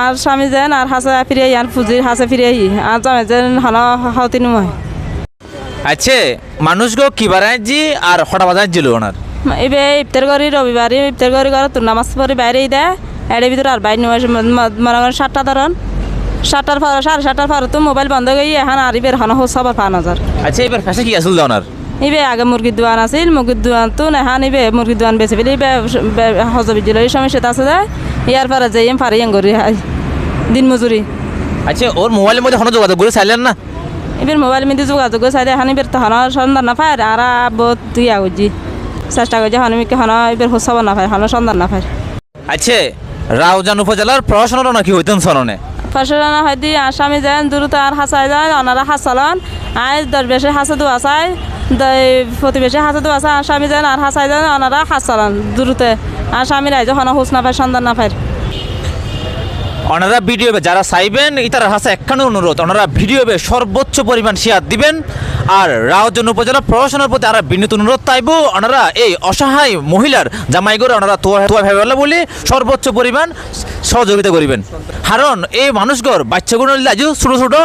আর স্বামী যেন আর হাসে ফিরে আর ফুজির হাসে ফিরে আর জামে যেন হন হতি নয়। আচ্ছা মানুষগো কি বারাইজি আর হঠাৎ বাজাইছিল ওনার এবে ইফতার করি রবিবারে ইফতার করি করে তুর নামাজ পড়ি বাইরেই দেয় এর ভিতরে আর বাইরে নিয়ে মনে করেন 7টা ধরন 7টার পর 7:30টার পর তো মোবাইল বন্ধ করি এখন আর ইবের হন হোস সবার 5,000। আচ্ছা এবার ফেসে কি আসল ওনার ইবে আগে মুরগির দোয়ান আছিল মুরগির দোয়ান তো না হান ইবে মুরগির দোয়ান বেছে ফেলে ইবে হজবি দিল এই সময় সেটা আছে যায় ইয়ার পরে যাই এম পারি করি দিন মজুরি। আচ্ছা ওর মোবাইলের মধ্যে হন যোগাযোগ করে চাইলেন না এবার মোবাইল মধ্যে যোগাযোগ চাই এখন এবার তো হন সন্ধান না পায় আর বহুত তুই আগুজি চেষ্টা করছি হনমিকে হন এবার হোসাব না পায় হন সন্ধান না পায়। আচ্ছা রাউজান উপজেলার প্রশাসনের নাকি হইতেন সননে ফসলানা হয়তো আসামি যান দ্রুত আর হাসাই যায় ওনারা হাসালন আয় দশ বেশি হাসা দোয়া চাই প্রতিবেশী হাসা দোয়া চাই আসামি যান আর হাসাই যান ওনারা হাসালন দ্রুত আসামি রাইজ হন হুস না পায় সন্ধান না পায়। ওনারা ভিডিও যারা চাইবেন ইতার হাসা একখানে অনুরোধ ওনারা ভিডিওবে সর্বোচ্চ পরিমাণ শেয়ার দিবেন আর রাউজান উপজেলা প্রশাসনের প্রতি আর বিনীত অনুরোধ তাইব ওনারা এই অসহায় মহিলার জামাই করে ওনারা তোয়া ভাইবেলা বলে সর্বোচ্চ পরিমাণ সহযোগিতা করিবেন কারণ এই মানুষগর বাচ্চাগুলো ছোটো ছোটো